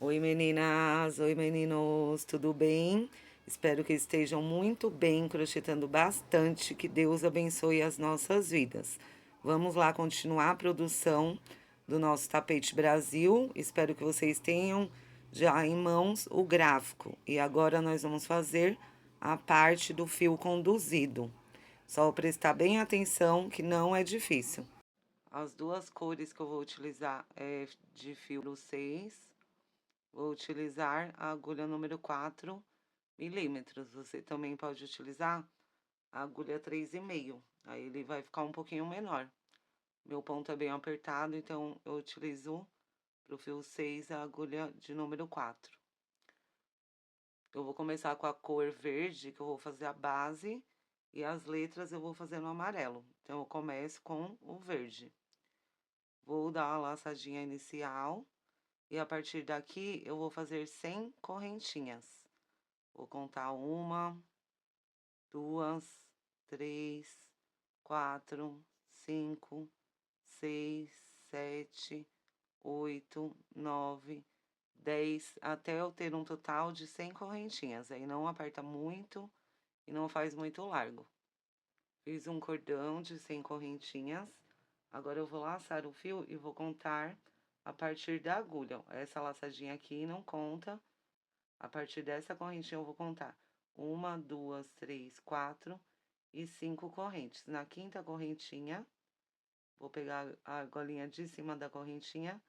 Oi meninas, oi meninos, tudo bem? Espero que estejam muito bem, crochetando bastante, que Deus abençoe as nossas vidas. Vamos lá continuar a produção do nosso tapete Brasil. Espero que vocês tenham já em mãos o gráfico. E agora nós vamos fazer a parte do fio conduzido. Só prestar bem atenção que não é difícil. As duas cores que eu vou utilizar é de fio 6. Vou utilizar a agulha número 4 milímetros. Você também pode utilizar a agulha 3,5. Aí ele vai ficar um pouquinho menor. Meu ponto é bem apertado, então eu utilizo para o fio 6 a agulha de número 4. Eu vou começar com a cor verde, que eu vou fazer a base, e as letras eu vou fazer no amarelo. Então, eu começo com o verde. Vou dar a laçadinha inicial. E a partir daqui, eu vou fazer 100 correntinhas. Vou contar 1, 2, 3, 4, 5, 6, 7, 8, 9, 10, até eu ter um total de 100 correntinhas. Aí não aperta muito e não faz muito largo. Fiz um cordão de 100 correntinhas. Agora eu vou laçar o fio e vou contar a partir da agulha. Essa laçadinha aqui não conta. A partir dessa correntinha eu vou contar 1, 2, 3, 4 e 5 correntes. Na quinta correntinha, vou pegar a argolinha de cima da correntinha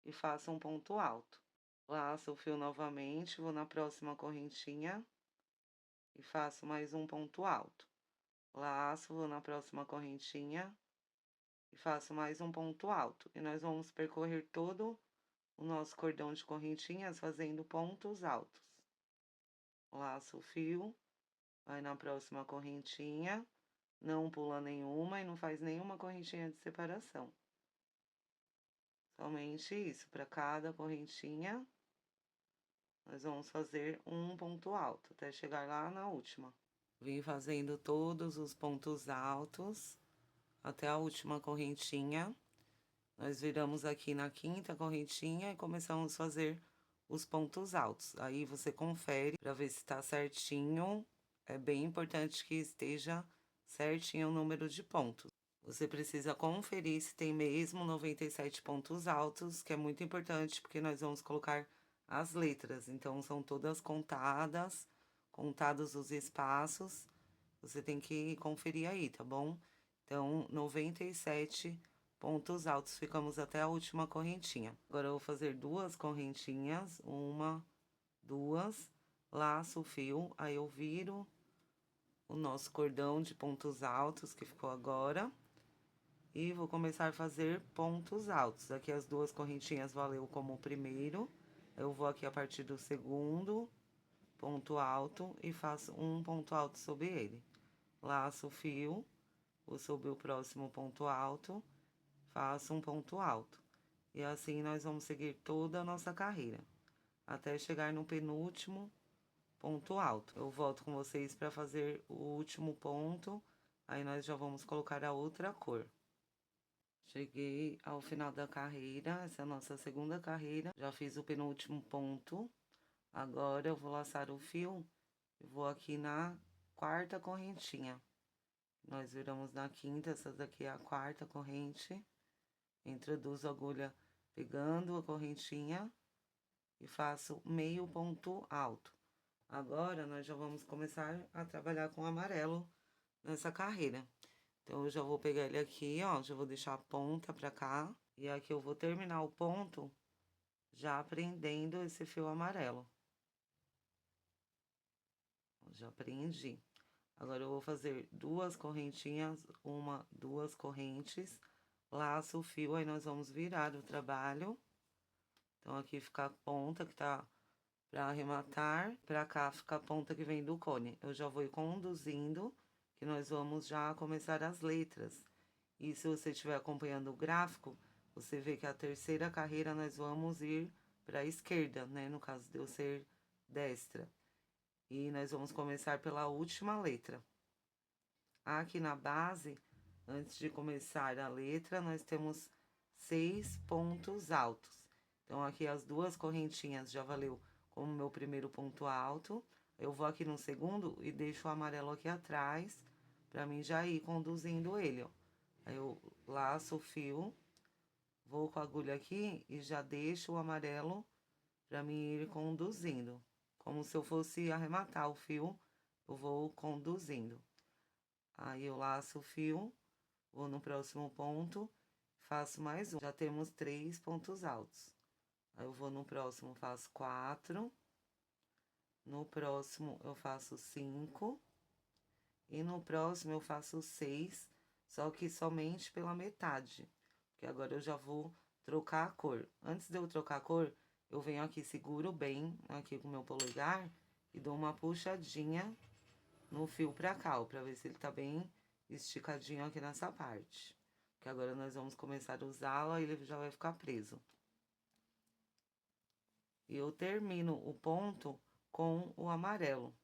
e faço um ponto alto. Laço o fio novamente, vou na próxima correntinha e faço mais um ponto alto. Laço, vou na próxima correntinha e faço mais um ponto alto. E nós vamos percorrer todo o nosso cordão de correntinhas fazendo pontos altos. Laço o fio, vai na próxima correntinha, não pula nenhuma e não faz nenhuma correntinha de separação. Somente isso, para cada correntinha, nós vamos fazer um ponto alto, até chegar lá na última. Vim fazendo todos os pontos altos, até a última correntinha. Nós viramos aqui na quinta correntinha e começamos a fazer os pontos altos. Aí, você confere para ver se tá certinho. É bem importante que esteja certinho o número de pontos. Você precisa conferir se tem mesmo 97 pontos altos, que é muito importante, porque nós vamos colocar as letras. Então, são todas contadas, contados os espaços. Você tem que conferir aí, tá bom? Então, 97 pontos altos, ficamos até a última correntinha. Agora, eu vou fazer duas correntinhas, 1, 2, laço o fio, aí eu viro o nosso cordão de pontos altos que ficou agora. E vou começar a fazer pontos altos. Aqui as duas correntinhas valeu como o primeiro. Eu vou aqui a partir do segundo ponto alto e faço um ponto alto sobre ele. Laço o fio, vou subir o próximo ponto alto, faço um ponto alto. E assim nós vamos seguir toda a nossa carreira, até chegar no penúltimo ponto alto. Eu volto com vocês para fazer o último ponto, aí nós já vamos colocar a outra cor. Cheguei ao final da carreira, essa é a nossa segunda carreira. Já fiz o penúltimo ponto. Agora eu vou laçar o fio e vou aqui na quarta correntinha. Nós viramos na quinta, essa daqui é a quarta corrente. Introduzo a agulha pegando a correntinha e faço meio ponto alto. Agora, nós já vamos começar a trabalhar com amarelo nessa carreira. Então, eu já vou pegar ele aqui, ó, já vou deixar a ponta pra cá. E aqui eu vou terminar o ponto já prendendo esse fio amarelo. Já prendi. Agora, eu vou fazer duas correntinhas, 1, 2 correntes, laço o fio, aí nós vamos virar o trabalho. Então, aqui fica a ponta que tá pra arrematar, pra cá fica a ponta que vem do cone. Eu já vou ir conduzindo, que nós vamos já começar as letras. E se você estiver acompanhando o gráfico, você vê que a terceira carreira nós vamos ir pra esquerda, né? No caso de eu ser destra. E nós vamos começar pela última letra. Aqui na base, antes de começar a letra, nós temos 6 pontos altos. Então, aqui as duas correntinhas já valeu como meu primeiro ponto alto. Eu vou aqui no segundo e deixo o amarelo aqui atrás, pra mim já ir conduzindo ele, ó. Aí eu laço o fio, vou com a agulha aqui e já deixo o amarelo pra mim ir conduzindo. Como se eu fosse arrematar o fio, eu vou conduzindo. Aí eu laço o fio, vou no próximo ponto, faço mais um. Já temos 3 pontos altos. Aí eu vou no próximo, faço 4. No próximo eu faço 5. E no próximo eu faço 6, só que somente pela metade. Porque agora eu já vou trocar a cor. Antes de eu trocar a cor, eu venho aqui, seguro bem aqui com o meu polegar e dou uma puxadinha no fio pra cá, ó, pra ver se ele tá bem esticadinho aqui nessa parte. Que agora nós vamos começar a usá-la e ele já vai ficar preso. E eu termino o ponto com o amarelo.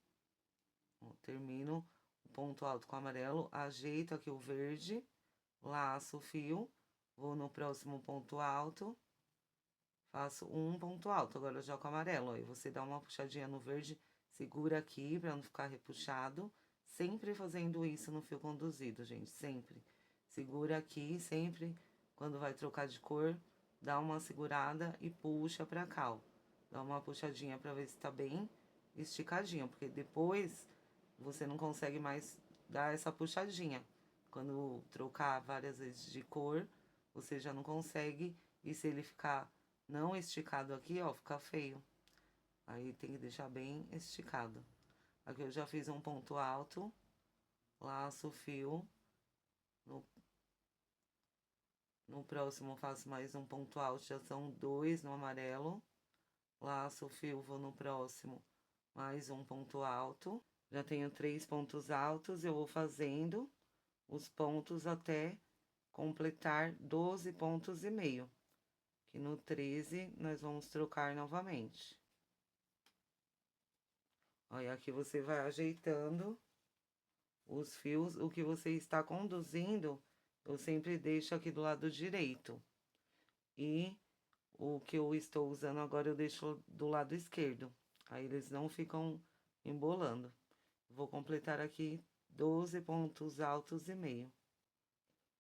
Eu termino o ponto alto com o amarelo, ajeito aqui o verde, laço o fio, vou no próximo ponto alto, faço um ponto alto, agora já com o amarelo. Aí você dá uma puxadinha no verde, segura aqui pra não ficar repuxado, sempre fazendo isso no fio conduzido, gente, sempre. Segura aqui, sempre, quando vai trocar de cor, dá uma segurada e puxa pra cá, ó. Dá uma puxadinha pra ver se tá bem esticadinho, porque depois você não consegue mais dar essa puxadinha. Quando trocar várias vezes de cor, você já não consegue, e se ele ficar não esticado aqui, ó, fica feio. Aí tem que deixar bem esticado. Aqui eu já fiz um ponto alto, laço o fio, no, no próximo faço mais um ponto alto, já são 2 no amarelo, laço o fio, vou no próximo, mais um ponto alto, já tenho 3 pontos altos, eu vou fazendo os pontos até completar 12 pontos e meio, que no 13 nós vamos trocar novamente. Olha, aqui você vai ajeitando os fios, o que você está conduzindo, eu sempre deixo aqui do lado direito. E o que eu estou usando agora eu deixo do lado esquerdo. Aí eles não ficam embolando. Vou completar aqui 12 pontos altos e meio.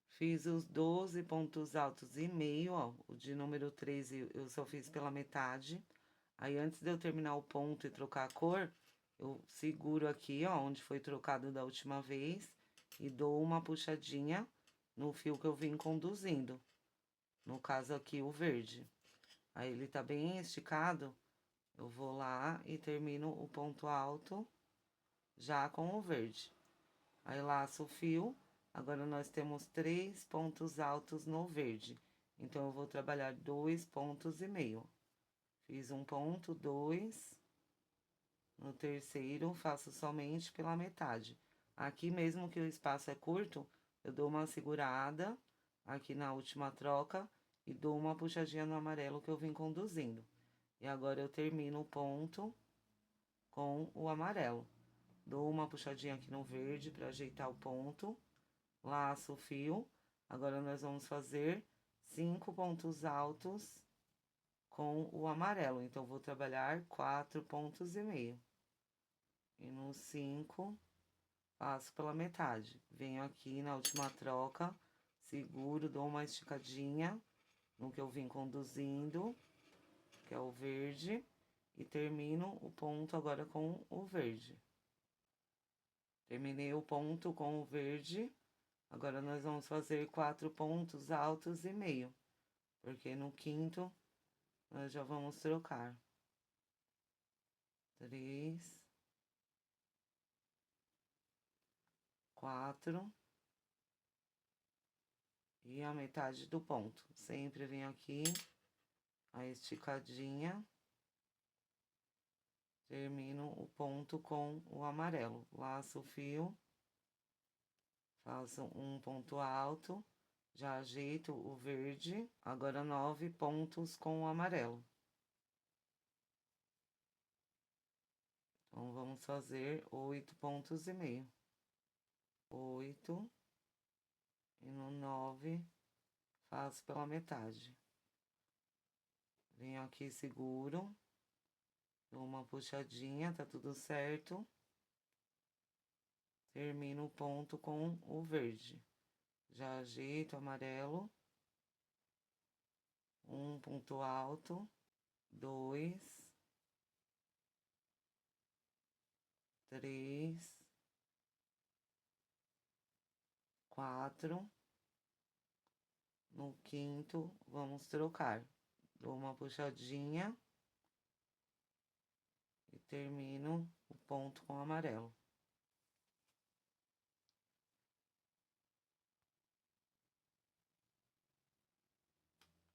Fiz os 12 pontos altos e meio, ó. O de número 13 eu só fiz pela metade. Aí, antes de eu terminar o ponto e trocar a cor, eu seguro aqui, ó, onde foi trocado da última vez. E dou uma puxadinha no fio que eu vim conduzindo. No caso aqui, o verde. Aí, ele tá bem esticado, eu vou lá e termino o ponto alto já com o verde. Aí, laço o fio. Agora, nós temos 3 pontos altos no verde. Então, eu vou trabalhar 2 pontos e meio. Fiz um ponto, 2. No terceiro, faço somente pela metade. Aqui, mesmo que o espaço é curto, eu dou uma segurada aqui na última troca e dou uma puxadinha no amarelo que eu vim conduzindo. E agora, eu termino o ponto com o amarelo. Dou uma puxadinha aqui no verde para ajeitar o ponto. Laço o fio. Agora, nós vamos fazer 5 pontos altos com o amarelo. Então, vou trabalhar 4 pontos e meio. E no 5, passo pela metade. Venho aqui na última troca, seguro, dou uma esticadinha no que eu vim conduzindo, que é o verde. E termino o ponto agora com o verde. Terminei o ponto com o verde. Agora, nós vamos fazer 4 pontos altos e meio, porque no quinto nós já vamos trocar. 3, 4 e a metade do ponto. Sempre venho aqui, a esticadinha, termino o ponto com o amarelo. Laço o fio, faço um ponto alto, já ajeito o verde. Agora, 9 pontos com o amarelo. Então, vamos fazer 8 pontos e meio. 8, e no 9, faço pela metade. Venho aqui, seguro, dou uma puxadinha, tá tudo certo. Termino o ponto com o verde. Já ajeito o amarelo. Um ponto alto, 2, 3, 4. No quinto, vamos trocar. Dou uma puxadinha e termino o ponto com amarelo.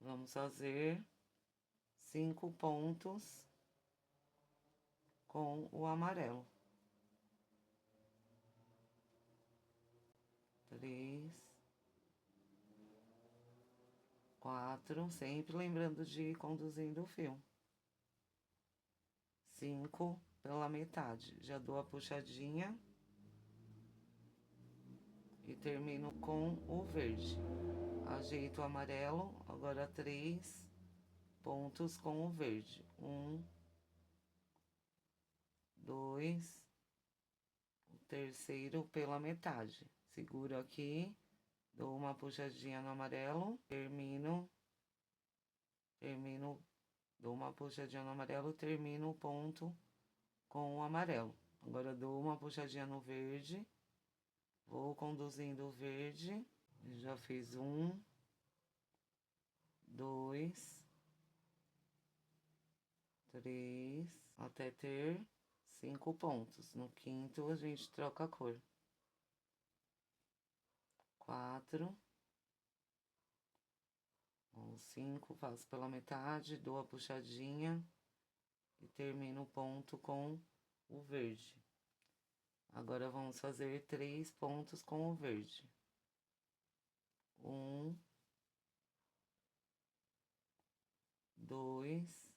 Vamos fazer 5 pontos com o amarelo. 3, 4, sempre lembrando de ir conduzindo o fio. 5 pela metade. Já dou a puxadinha e termino com o verde. Ajeito o amarelo, agora 3 pontos com o verde. 1, 2, o terceiro pela metade. Seguro aqui, dou uma puxadinha no amarelo, termino, dou uma puxadinha no amarelo, termino o ponto com o amarelo. Agora dou uma puxadinha no verde, vou conduzindo o verde, já fiz 1, 2, 3, até ter 5 pontos. No quinto, a gente troca a cor. 4, ou 5, faço pela metade, dou a puxadinha e termino o ponto com o verde. Agora, vamos fazer 3 pontos com o verde. 1, 2,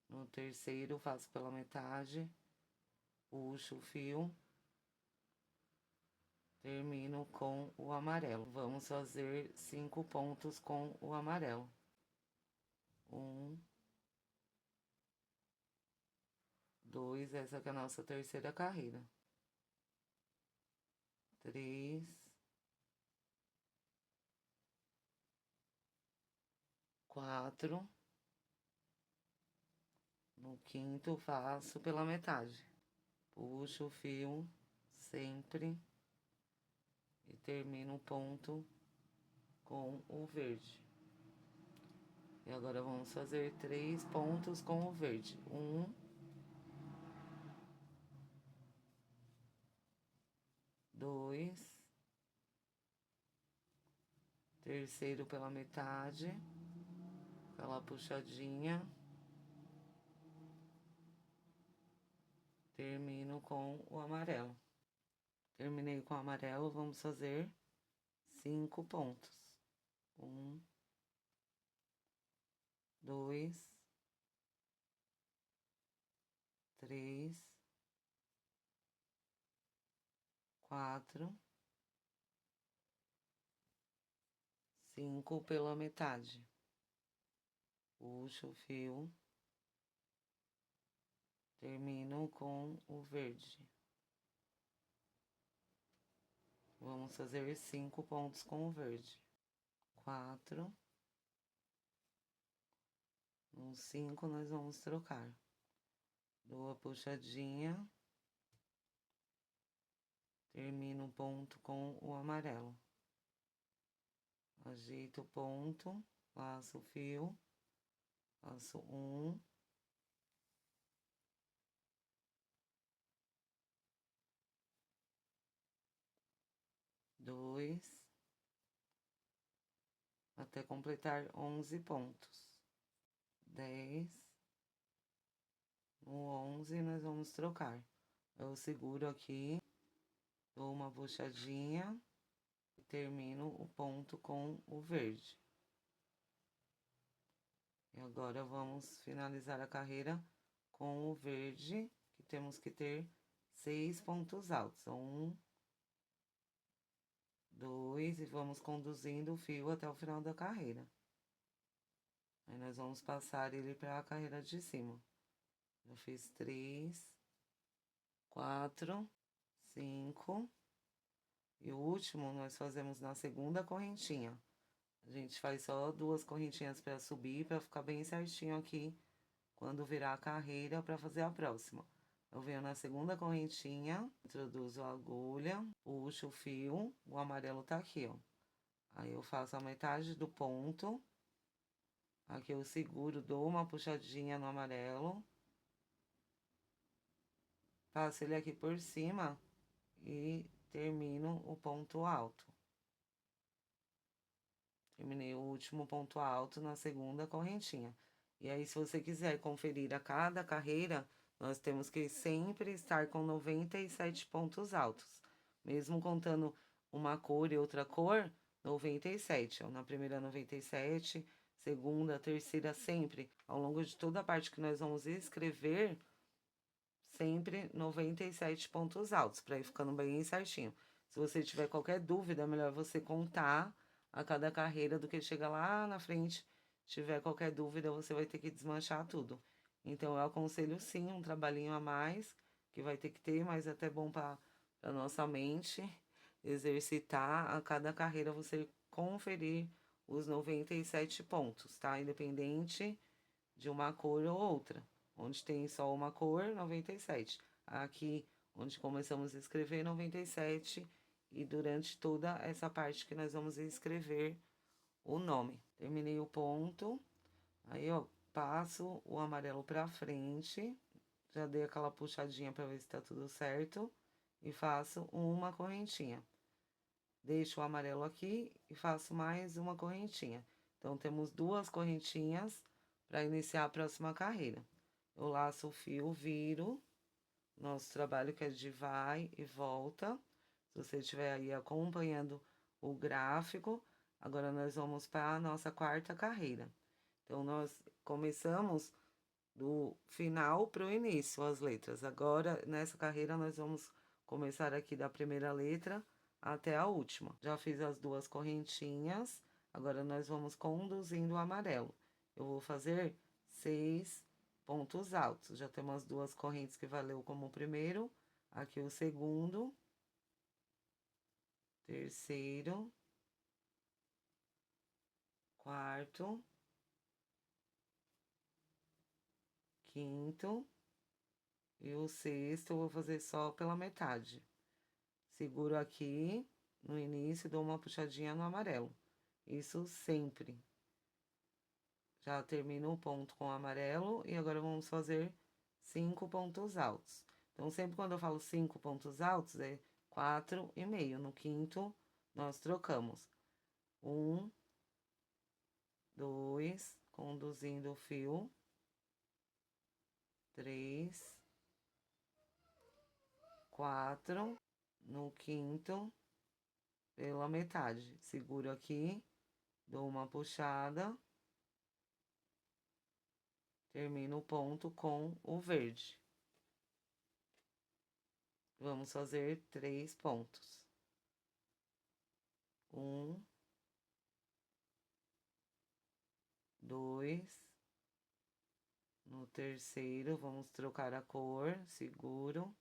no terceiro, faço pela metade, puxo o fio, termino com o amarelo. Vamos fazer 5 pontos com o amarelo. 1, 2, essa que é a nossa terceira carreira. 3, 4, no quinto, faço pela metade. Puxo o fio sempre e termino o ponto com o verde. E agora vamos fazer 3 pontos com o verde. 1, 2, terceiro pela metade, aquela puxadinha, termino com o amarelo. Terminei com o amarelo, vamos fazer 5 pontos. 1, 2, 3, 4, 5 pela metade. Puxo o fio, termino com o verde. Vamos fazer 5 pontos com o verde. 4. No 5, nós vamos trocar. Dou a puxadinha, termino o ponto com o amarelo. Ajeito o ponto, laço o fio, faço 1, 2, até completar 11 pontos. 10, no 11, nós vamos trocar. Eu seguro aqui, dou uma puxadinha e termino o ponto com o verde. E agora, vamos finalizar a carreira com o verde, que temos que ter 6 pontos altos. 1, 2 e vamos conduzindo o fio até o final da carreira. Aí nós vamos passar ele para a carreira de cima. Eu fiz 3, 4, 5 e o último nós fazemos na segunda correntinha. A gente faz só 2 correntinhas para subir, para ficar bem certinho aqui quando virar a carreira para fazer a próxima. Eu venho na segunda correntinha, introduzo a agulha, puxo o fio, o amarelo tá aqui, ó. Aí eu faço a metade do ponto, aqui eu seguro, dou uma puxadinha no amarelo, passo ele aqui por cima e termino o ponto alto. Terminei o último ponto alto na segunda correntinha. E aí, se você quiser conferir a cada carreira, nós temos que sempre estar com 97 pontos altos. Mesmo contando uma cor e outra cor, 97. Ó, na primeira, 97, segunda, terceira, sempre. Ao longo de toda a parte que nós vamos escrever, sempre 97 pontos altos, para ir ficando bem certinho. Se você tiver qualquer dúvida, é melhor você contar a cada carreira do que chegar lá na frente. Se tiver qualquer dúvida, você vai ter que desmanchar tudo. Então, eu aconselho sim um trabalhinho a mais, que vai ter que ter, mas é até bom para a nossa mente exercitar a cada carreira, você conferir os 97 pontos, tá? Independente de uma cor ou outra. Onde tem só uma cor, 97. Aqui, onde começamos a escrever, 97. E durante toda essa parte que nós vamos escrever o nome. Terminei o ponto. Aí, ó, passo o amarelo pra frente. Já dei aquela puxadinha pra ver se tá tudo certo. E faço uma correntinha. Deixo o amarelo aqui e faço mais uma correntinha. Então, temos 2 correntinhas para iniciar a próxima carreira. Eu laço o fio, viro. Nosso trabalho que é de vai e volta. Se você estiver aí acompanhando o gráfico, agora nós vamos para a nossa quarta carreira. Então, nós começamos do final para o início, as letras. Agora, nessa carreira, nós vamos começar aqui da primeira letra até a última. Já fiz as 2 correntinhas, agora nós vamos conduzindo o amarelo. Eu vou fazer 6 pontos altos. Já temos as 2 correntes que valeu como o primeiro, aqui o segundo, terceiro, quarto, quinto e o sexto eu vou fazer só pela metade. Seguro aqui no início, dou uma puxadinha no amarelo. Isso sempre. Já termino o ponto com o amarelo e agora vamos fazer 5 pontos altos. Então, sempre quando eu falo 5 pontos altos, é 4,5. No quinto, nós trocamos. 1, 2, conduzindo o fio. 3, 4, no quinto, pela metade. Seguro aqui, dou uma puxada. Termino o ponto com o verde. Vamos fazer 3 pontos. 1, 2. No terceiro, vamos trocar a cor, seguro,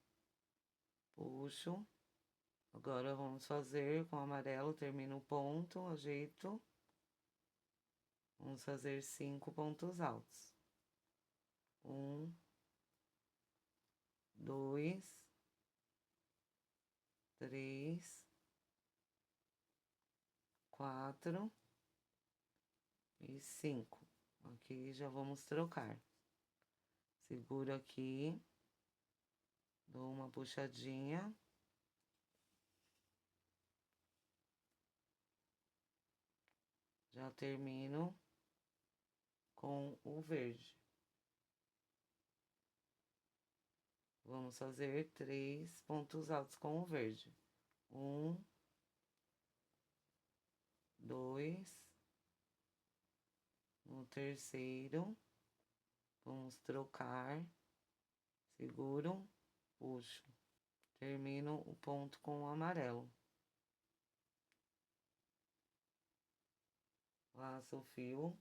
puxo. Agora, vamos fazer com amarelo, termino o ponto, ajeito. Vamos fazer 5 pontos altos. 1, 2, 3, 4 e 5. Aqui já vamos trocar. Seguro aqui, dou uma puxadinha. Já termino com o verde. Vamos fazer 3 pontos altos com o verde. 1, 2. No terceiro, vamos trocar. Seguro, puxo. Termino o ponto com o amarelo. Laço o fio,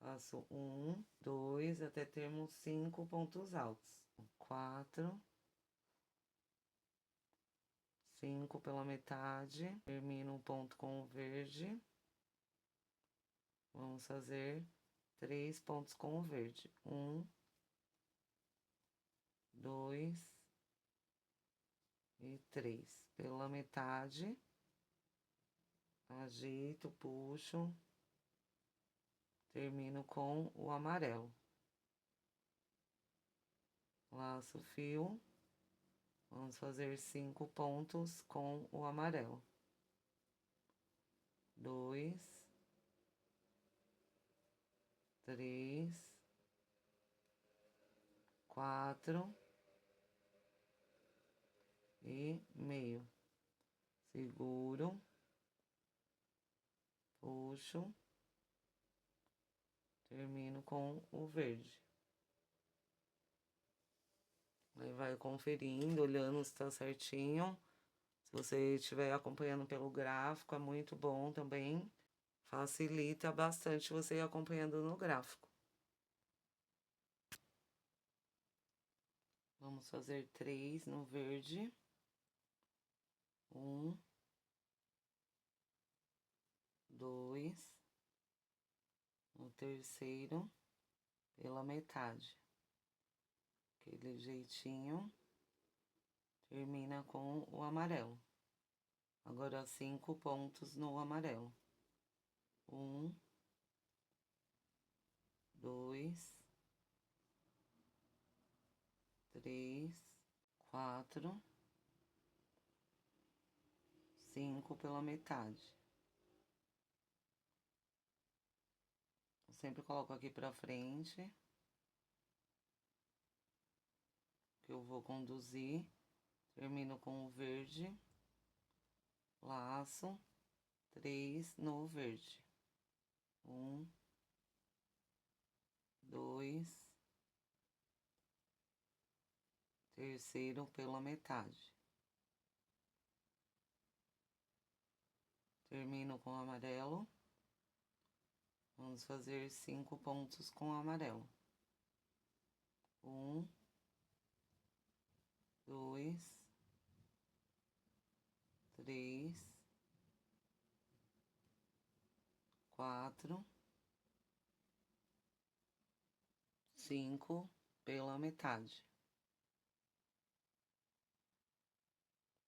faço 1, 2, até termos 5 pontos altos. 4, 5 pela metade, termino o ponto com o verde. Vamos fazer 3 pontos com o verde. 1, 2 e 3. Pela metade, agito, puxo, termino com o amarelo. Laço o fio, vamos fazer 5 pontos com o amarelo. 2, 3, 4 e meio. Seguro, puxo, termino com o verde. Aí vai conferindo, olhando se tá certinho. Se você estiver acompanhando pelo gráfico, é muito bom também. Facilita bastante você ir acompanhando no gráfico. Vamos fazer 3 no verde. 1, 2, no terceiro, pela metade. Aquele jeitinho, termina com o amarelo. Agora, 5 pontos no amarelo. 1, 2, 3, 4, 5 pela metade. Eu sempre coloco aqui pra frente, que eu vou conduzir. Termino com o verde, laço, 3 no verde. 1, 2, terceiro pela metade. Termino com o amarelo. Vamos fazer 5 pontos com o amarelo. 1, 2, 3, 4, 5 pela metade.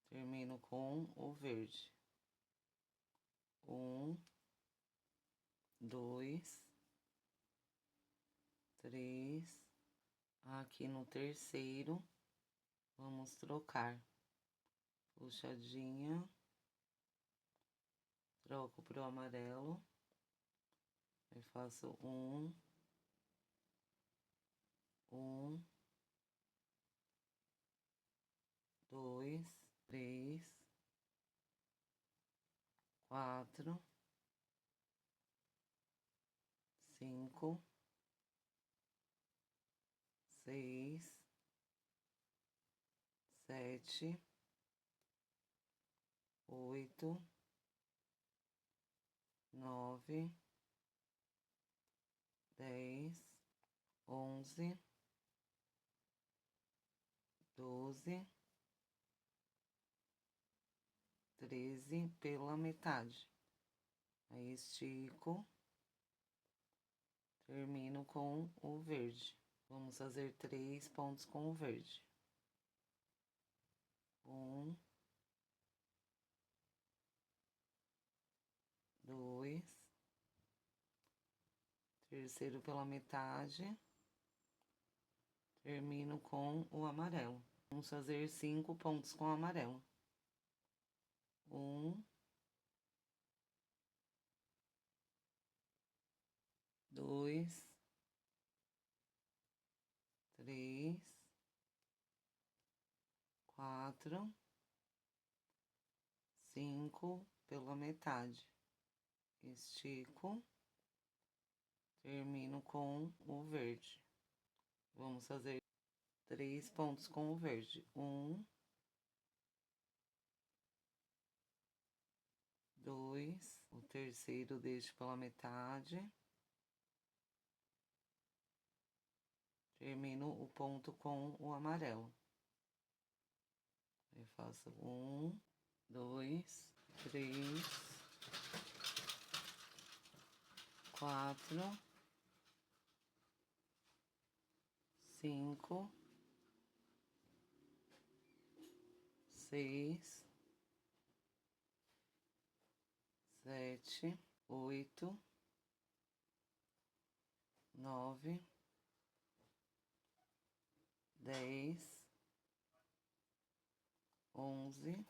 Termino com o verde. 1, 2, 3. Aqui no terceiro, vamos trocar. Puxadinha. Troco pro amarelo. Aí faço 1, 2, 3, 4, 5, 6, 7, 8, 9, 10, 11, 12, 13 pela metade. Aí estico, termino com o verde. Vamos fazer 3 pontos com o verde. 1, 2, terceiro pela metade, termino com o amarelo. Vamos fazer 5 pontos com o amarelo. 1, 2, 3, 4, 5 pela metade. Estico, termino com o verde. Vamos fazer 3 pontos com o verde. 1, 2, O terceiro deixo pela metade. Termino o ponto com o amarelo. Eu faço 1, 2, 3, 4, 5, 6, 7, 8, 9, 10, 11,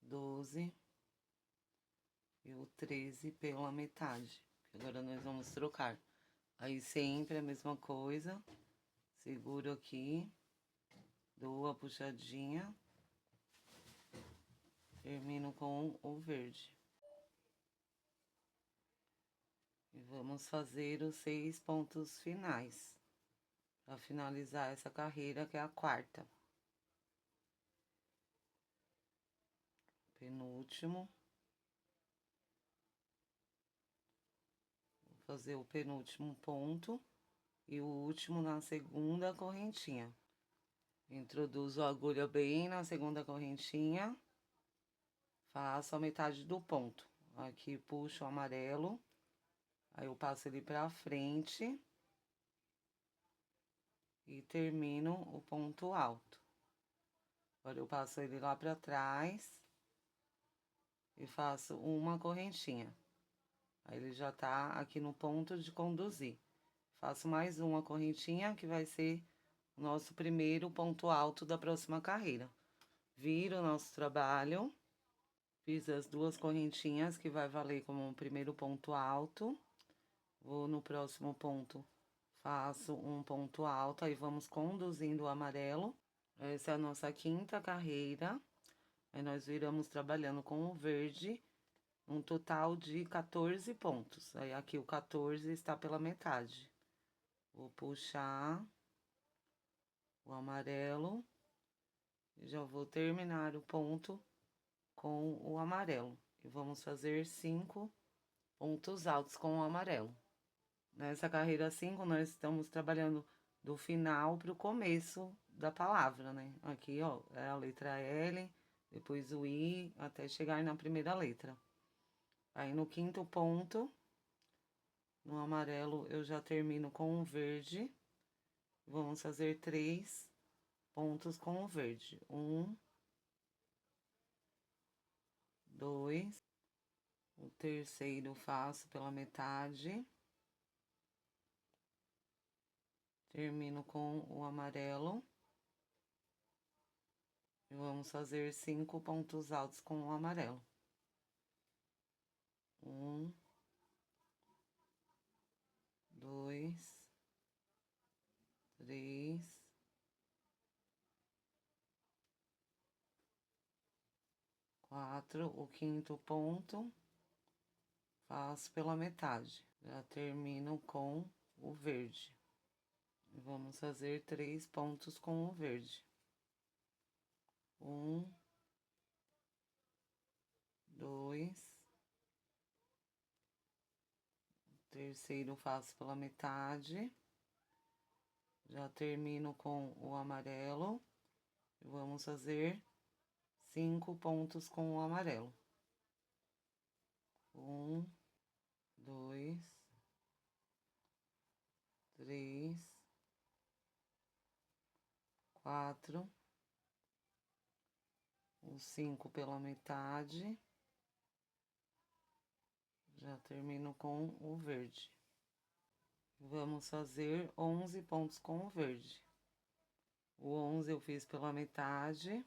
12 e o 13 pela metade. Agora nós vamos trocar. Aí sempre a mesma coisa. Seguro aqui, dou a puxadinha, termino com o verde. E vamos fazer os 6 pontos finais, para finalizar essa carreira, que é a quarta. Penúltimo. Vou fazer o penúltimo ponto e o último na segunda correntinha. Introduzo a agulha bem na segunda correntinha, faço a metade do ponto. Aqui puxo o amarelo, aí eu passo ele pra frente e termino o ponto alto. Agora eu passo ele lá pra trás e faço uma correntinha. Aí ele já tá aqui no ponto de conduzir. Faço mais uma correntinha, que vai ser o nosso primeiro ponto alto da próxima carreira. Viro o nosso trabalho. Fiz as 2 correntinhas, que vai valer como o primeiro ponto alto. Vou no próximo ponto, faço um ponto alto, aí vamos conduzindo o amarelo. Essa é a nossa quinta carreira. Aí nós viramos trabalhando com o verde, um total de 14 pontos. Aí aqui o 14 está pela metade. Vou puxar o amarelo e já vou terminar o ponto com o amarelo. E vamos fazer 5 pontos altos com o amarelo. Nessa carreira 5, nós estamos trabalhando do final para o começo da palavra, né? Aqui, ó, é a letra L, depois o I, até chegar na primeira letra. Aí, no quinto ponto, no amarelo, eu já termino com o verde. Vamos fazer 3 pontos com o verde. 1, 2, o terceiro faço pela metade. Termino com o amarelo. E vamos fazer 5 pontos altos com o amarelo. 1, 2, 3, 4. O quinto ponto, faço pela metade. Já termino com o verde. E vamos fazer 3 pontos com o verde. 1, 2, terceiro faço pela metade. Já termino com o amarelo. E vamos fazer 5 pontos com o amarelo. 1, 2, 3, 4, os 5 pela metade. Já termino com o verde. Vamos fazer 11 pontos com o verde. O 11 eu fiz pela metade.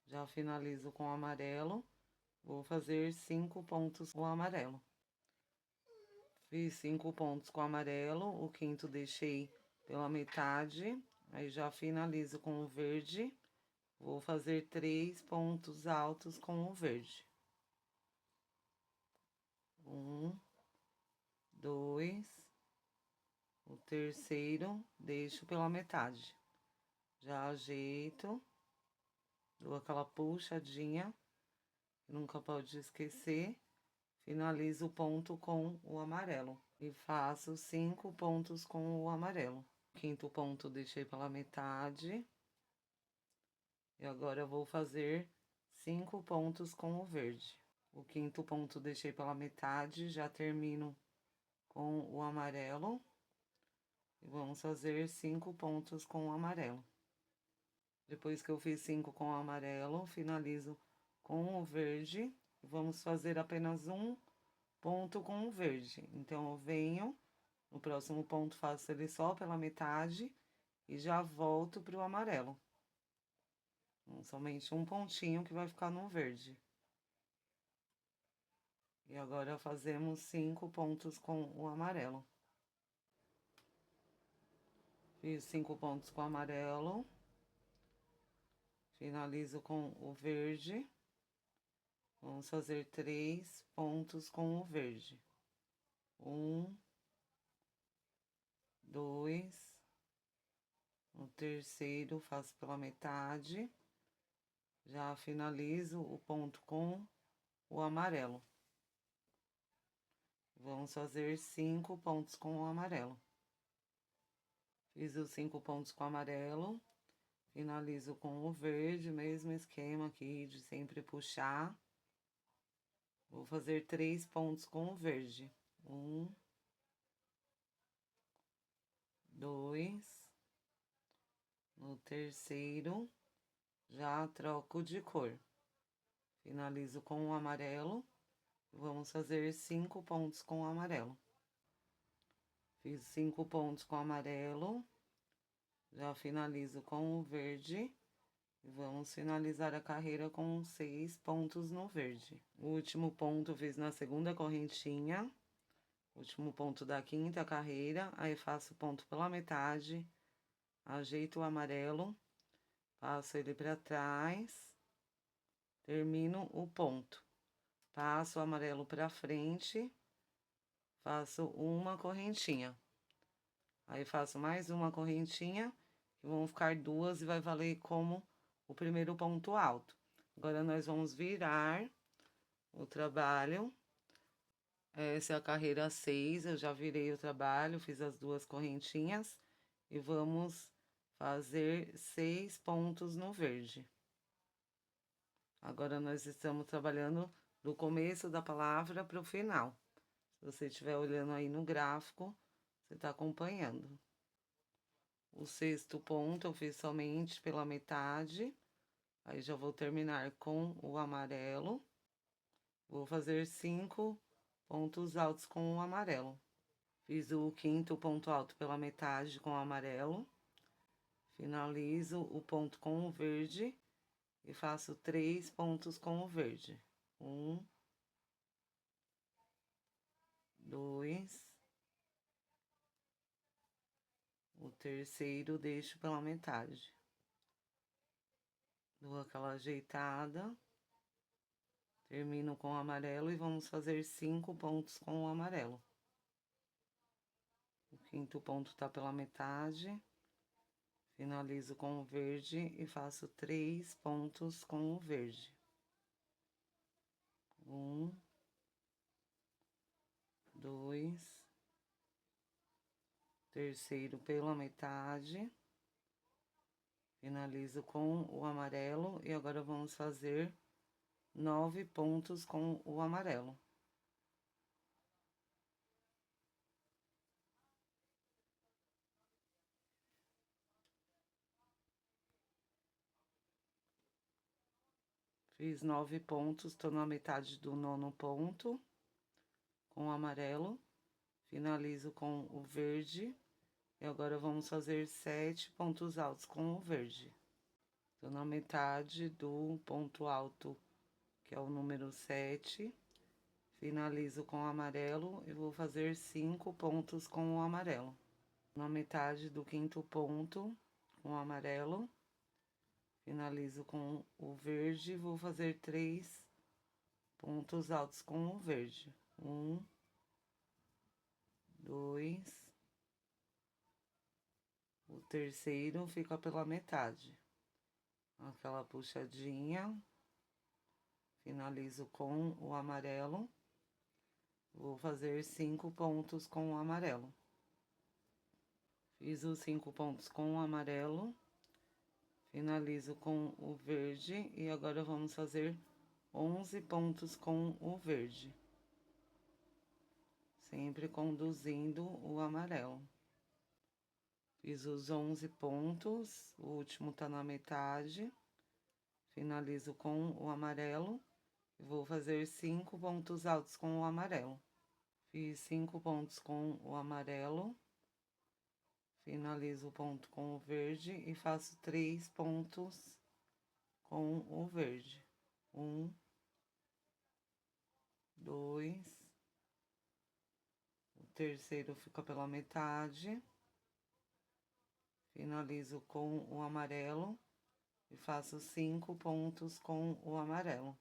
Já finalizo com o amarelo. Vou fazer 5 pontos com o amarelo. Fiz 5 pontos com o amarelo. O quinto deixei pela metade. Aí já finalizo com o verde. Vou fazer 3 pontos altos com o verde. 1, 2, o terceiro deixo pela metade. Já ajeito, dou aquela puxadinha Nunca pode esquecer. Finalizo o ponto com o amarelo e faço 5 pontos com o amarelo. Quinto ponto deixei pela metade. E agora eu vou fazer 5 pontos com o verde. O quinto ponto deixei pela metade, já termino com o amarelo. E vamos fazer 5 pontos com o amarelo. Depois que eu fiz 5 com o amarelo, finalizo com o verde. Vamos fazer apenas um ponto com o verde. Então, eu venho, no próximo ponto faço ele só pela metade e já volto pro amarelo. Então, somente um pontinho que vai ficar no verde. E agora fazemos 5 pontos com o amarelo. Fiz 5 pontos com o amarelo. Finalizo com o verde. Vamos fazer 3 pontos com o verde. 1, 2. No terceiro, faço pela metade. Já finalizo o ponto com o amarelo. Vamos fazer 5 pontos com o amarelo. Fiz os 5 pontos com o amarelo. Finalizo com o verde, mesmo esquema aqui de sempre puxar. Vou fazer 3 pontos com o verde. 1, 2. No terceiro, já troco de cor. Finalizo com o amarelo. Vamos fazer 5 pontos com o amarelo. Fiz 5 pontos com o amarelo. Já finalizo com o verde. E vamos finalizar a carreira com 6 pontos no verde. O último ponto eu fiz na segunda correntinha. Último ponto da quinta carreira. Aí faço ponto pela metade. Ajeito o amarelo. Passo ele pra trás. Termino o ponto. Passo o amarelo pra frente. Faço uma correntinha. Aí, faço mais uma correntinha, que vão ficar 2 e vai valer como o primeiro ponto alto. Agora, nós vamos virar o trabalho. Essa é a carreira 6, eu já virei o trabalho, fiz as 2 correntinhas. E vamos fazer 6 pontos no verde. Agora, nós estamos trabalhando do começo da palavra para o final. Se você estiver olhando aí no gráfico, você está acompanhando. O sexto ponto eu fiz somente pela metade. Aí, já vou terminar com o amarelo. Vou fazer 5 pontos altos com o amarelo. Fiz o quinto ponto alto pela metade com o amarelo. Finalizo o ponto com o verde. E faço 3 pontos com o verde. 1, 2. O terceiro deixo pela metade. Dou aquela ajeitada. Termino com o amarelo e vamos fazer 5 pontos com o amarelo. O quinto ponto tá pela metade. Finalizo com o verde e faço 3 pontos com o verde. 1, 2. Terceiro pela metade. Finalizo com o amarelo e agora vamos fazer 9 pontos com o amarelo. Fiz 9 pontos, tô na metade do 9º ponto com o amarelo. Finalizo com o verde. E agora vamos fazer 7 pontos altos com o verde. Tô na metade do ponto alto, que é o número 7. Finalizo com o amarelo e vou fazer 5 pontos com o amarelo. Na metade do quinto ponto, com o amarelo. Finalizo com o verde e vou fazer 3 pontos altos com o verde. 1, 2. O terceiro fica pela metade. Aquela puxadinha. finalizo com o amarelo, vou fazer 5 pontos com o amarelo. Fiz os 5 pontos com o amarelo, finalizo com o verde e agora vamos fazer 11 pontos com o verde. Sempre conduzindo o amarelo. Fiz os 11 pontos, o último tá na metade. Finalizo com o amarelo e vou fazer 5 pontos altos com o amarelo. Fiz 5 pontos com o amarelo. Finalizo o ponto com o verde e faço 3 pontos com o verde. 1, 2, o terceiro fica pela metade. Finalizo com o amarelo e faço 5 pontos com o amarelo.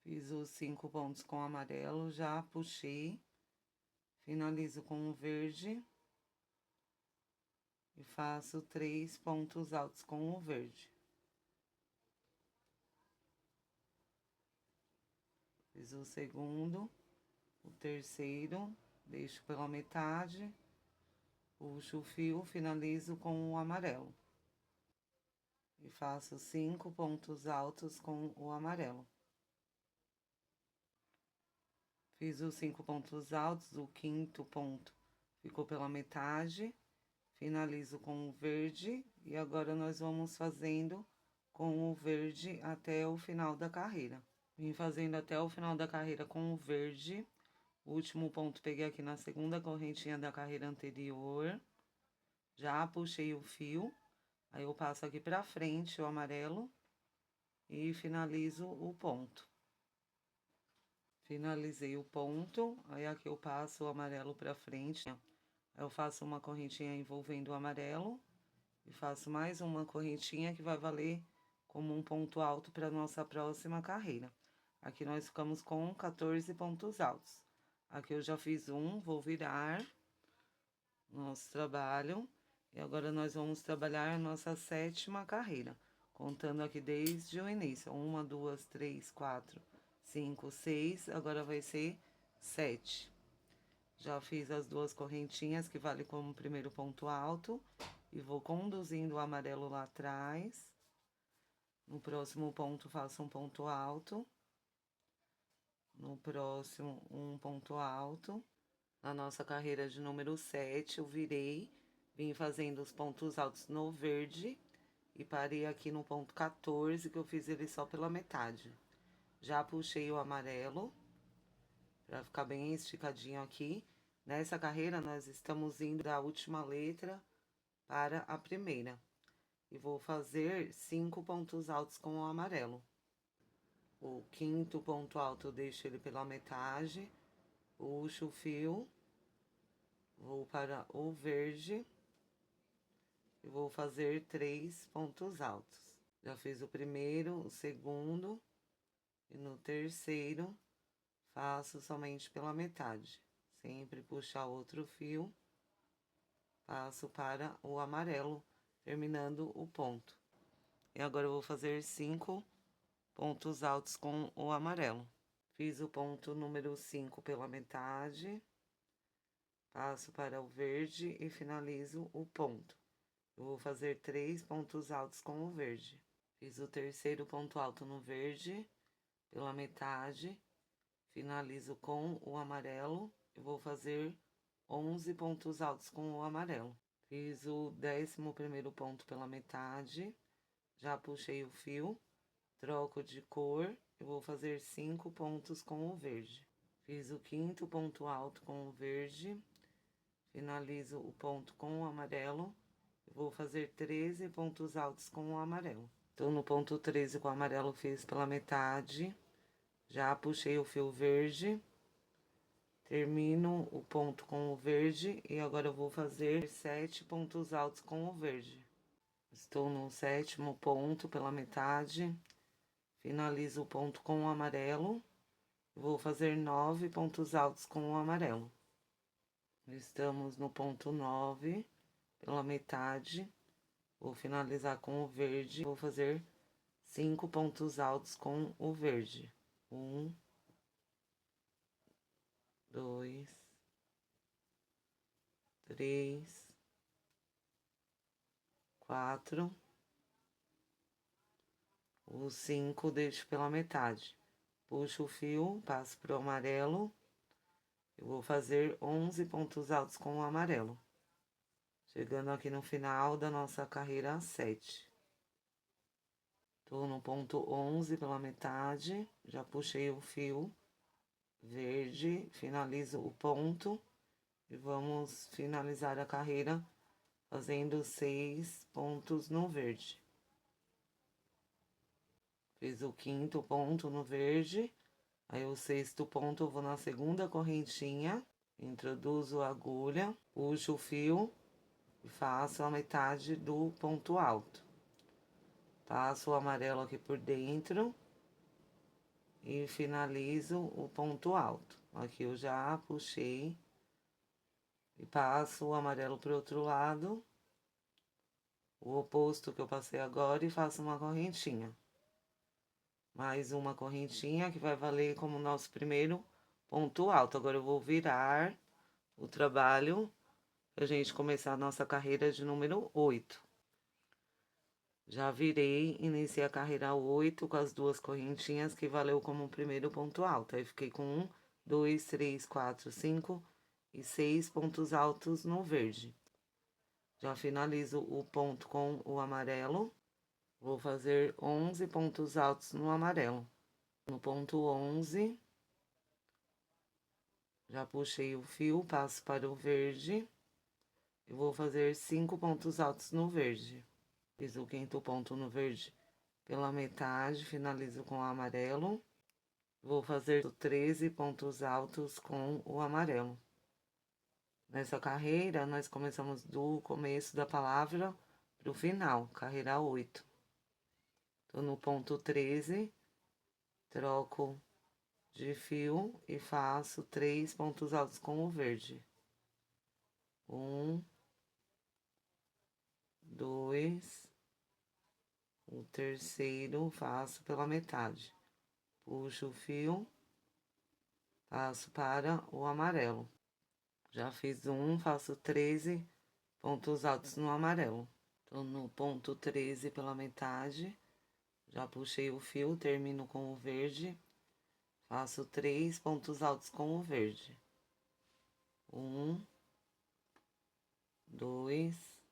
Fiz os 5 pontos com o amarelo, já puxei. Finalizo com o verde e faço 3 pontos altos com o verde. Fiz o segundo, o terceiro, deixo pela metade. Puxo o fio, finalizo com o amarelo. E faço 5 pontos altos com o amarelo. Fiz os 5 pontos altos, o quinto ponto ficou pela metade. Finalizo com o verde e agora nós vamos fazendo com o verde até o final da carreira. Vim fazendo até o final da carreira com o verde. O último ponto peguei aqui na segunda correntinha da carreira anterior. Já puxei o fio, aí eu passo aqui pra frente o amarelo e finalizo o ponto. Finalizei o ponto, aí aqui eu passo o amarelo pra frente, aí eu faço uma correntinha envolvendo o amarelo e faço mais uma correntinha que vai valer como um ponto alto para nossa próxima carreira. Aqui nós ficamos com 14 pontos altos. Aqui eu já fiz um, vou virar nosso trabalho. E agora nós vamos trabalhar a nossa 7ª carreira, contando aqui desde o início. 1, 2, 3, 4, 5, 6, agora vai ser 7. Já fiz as 2 correntinhas, que vale como primeiro ponto alto, e vou conduzindo o amarelo lá atrás. No próximo ponto, faço um ponto alto. No próximo, um ponto alto. Na nossa carreira de número 7, eu virei, vim fazendo os pontos altos no verde e parei aqui no ponto 14, que eu fiz ele só pela metade. Já puxei o amarelo, pra ficar bem esticadinho aqui. Nessa carreira, nós estamos indo da última letra para a primeira. E vou fazer 5 pontos altos com o amarelo. O quinto ponto alto eu deixo ele pela metade, puxo o fio, vou para o verde e vou fazer 3 pontos altos. Já fiz o primeiro, o segundo e no terceiro faço somente pela metade. Sempre puxar outro fio, passo para o amarelo, terminando o ponto. E agora eu vou fazer 5 pontos altos com o amarelo. Fiz o ponto número 5 pela metade, passo para o verde e finalizo o ponto. Eu vou fazer 3 pontos altos com o verde. Fiz o terceiro ponto alto no verde, pela metade, finalizo com o amarelo e vou fazer 11 pontos altos com o amarelo. Fiz o 11º ponto pela metade, já puxei o fio, troco de cor e vou fazer 5 pontos com o verde. Fiz o 5º ponto alto com o verde, finalizo o ponto com o amarelo e vou fazer 13 pontos altos com o amarelo. Então, no ponto 13 com o amarelo fiz pela metade, já puxei o fio verde, termino o ponto com o verde e agora eu vou fazer 7 pontos altos com o verde. Estou no 7º ponto pela metade, finalizo o ponto com o amarelo, vou fazer 9 pontos altos com o amarelo. Estamos no ponto 9, pela metade, vou finalizar com o verde, vou fazer 5 pontos altos com o verde. 1, 2, 3, 4. O 5 deixo pela metade. Puxo o fio, passo pro amarelo. Eu vou fazer 11 pontos altos com o amarelo. Chegando aqui no final da nossa carreira 7. Tô no ponto 11 pela metade, já puxei o fio verde, finalizo o ponto e vamos finalizar a carreira fazendo 6 pontos no verde. Fiz o 5º ponto no verde, aí o 6º ponto eu vou na segunda correntinha, introduzo a agulha, puxo o fio e faço a metade do ponto alto. Passo o amarelo aqui por dentro e finalizo o ponto alto. Aqui eu já puxei e passo o amarelo pro outro lado, o oposto que eu passei agora, e faço uma correntinha. Mais uma correntinha que vai valer como nosso primeiro ponto alto. Agora eu vou virar o trabalho pra gente começar a nossa carreira de número 8. Já virei, iniciei a carreira 8 com as 2 correntinhas que valeu como o primeiro ponto alto. Aí fiquei com 1, 2, 3, 4, 5 e 6 pontos altos no verde. Já finalizo o ponto com o amarelo. Vou fazer 11 pontos altos no amarelo. No ponto 11, já puxei o fio, passo para o verde. E vou fazer 5 pontos altos no verde. Fiz o 5º ponto no verde pela metade, finalizo com o amarelo. Vou fazer 13 pontos altos com o amarelo. Nessa carreira, nós começamos do começo da palavra pro final, carreira 8. Tô no ponto 13, troco de fio e faço 3 pontos altos com o verde. 1, 2, o terceiro faço pela metade. Puxo o fio, passo para o amarelo. Já fiz um, faço 13 pontos altos no amarelo. Tô no ponto 13 pela metade. Já puxei o fio, termino com o verde. Faço 3 pontos altos com o verde. 1, 2,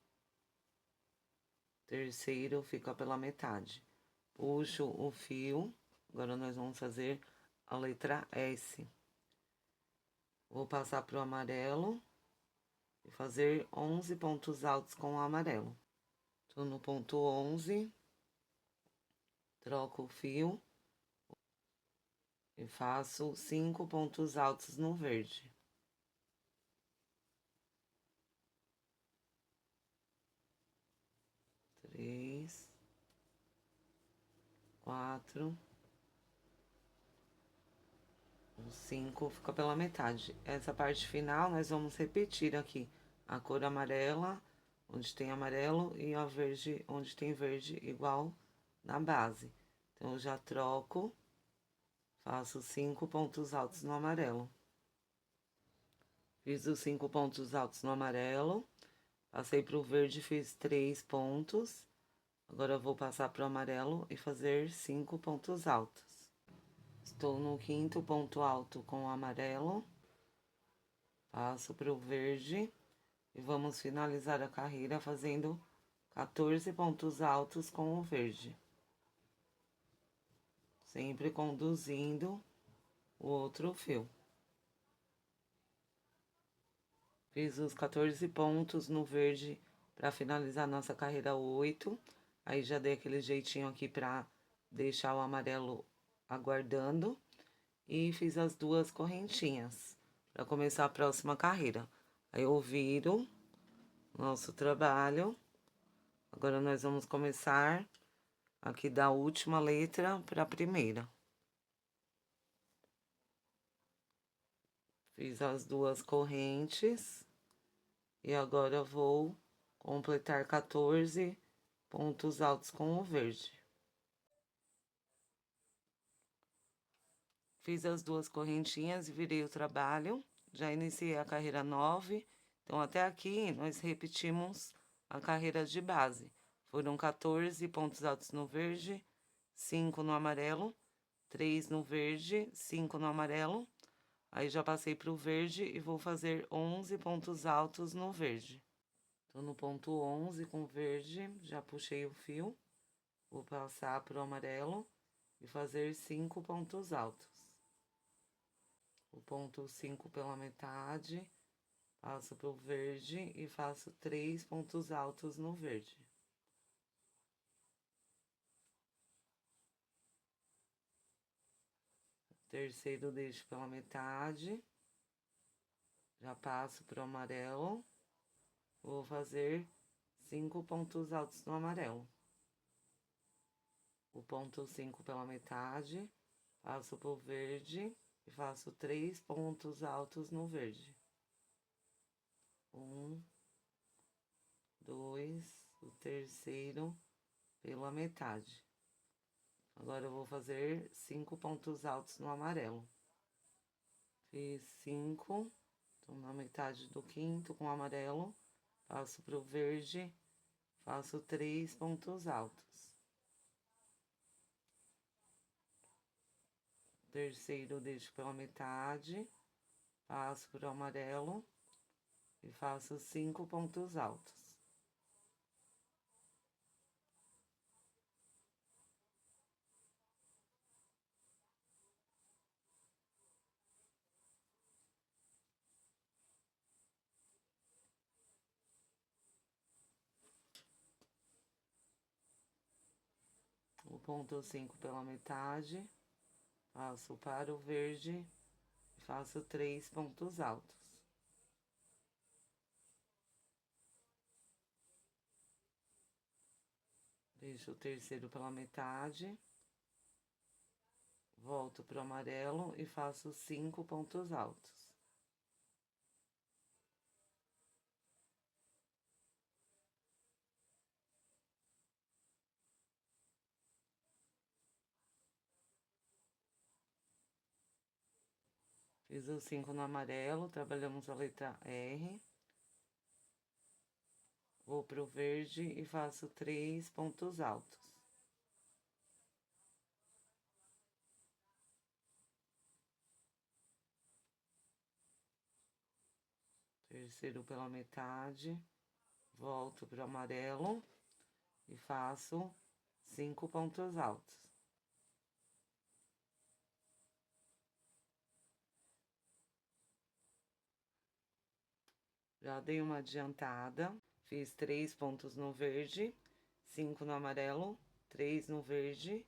terceiro fica pela metade. Puxo o fio, agora nós vamos fazer a letra S. Vou passar pro amarelo e fazer 11 pontos altos com o amarelo. Tô no ponto 11, troco o fio e faço 5 pontos altos no verde. 3, 4, o 5 fica pela metade. Essa parte final nós vamos repetir aqui a cor amarela, onde tem amarelo, e a verde, onde tem verde, igual na base. Então, eu já troco, faço 5 pontos altos no amarelo. Fiz os 5 pontos altos no amarelo, passei pro verde, fiz 3 pontos. Agora eu vou passar pro amarelo e fazer 5 pontos altos. Estou no 5º ponto alto com o amarelo, passo pro verde e vamos finalizar a carreira fazendo 14 pontos altos com o verde. Sempre conduzindo o outro fio. Fiz os 14 pontos no verde para finalizar nossa carreira 8. Aí já dei aquele jeitinho aqui para deixar o amarelo aguardando. E fiz as 2 correntinhas para começar a próxima carreira. Aí eu viro nosso trabalho. Agora nós vamos começar aqui da última letra para a primeira. Fiz as 2 correntes e agora vou completar 14 pontos altos com o verde. Fiz as 2 correntinhas e virei o trabalho. Já iniciei a carreira 9. Então, até aqui, nós repetimos a carreira de base. Foram 14 pontos altos no verde, 5 no amarelo, 3 no verde, 5 no amarelo. Aí, já passei para o verde e vou fazer 11 pontos altos no verde. Tô no ponto 11 com verde, já puxei o fio. Vou passar para o amarelo e fazer 5 pontos altos. O ponto 5 pela metade, passo pro verde e faço 3 pontos altos no verde. Terceiro deixo pela metade, já passo pro amarelo, vou fazer 5 pontos altos no amarelo. O ponto 5 pela metade, passo pro verde e faço 3 pontos altos no verde. 1, 2, o terceiro pela metade. Agora eu vou fazer 5 pontos altos no amarelo. Fiz 5, tô na metade do quinto com o amarelo, passo pro verde, faço 3 pontos altos. Terceiro deixo pela metade, passo pro amarelo e faço 5 pontos altos. O ponto 5 pela metade, passo para o verde e faço 3 pontos altos. Deixo o terceiro pela metade, volto pro amarelo e faço 5 pontos altos. Fiz os 5 no amarelo, trabalhamos a letra R. Vou pro verde e faço 3 pontos altos. Terceiro pela metade, volto pro amarelo e faço 5 pontos altos. Já dei uma adiantada, fiz 3 pontos no verde, 5 no amarelo, 3 no verde,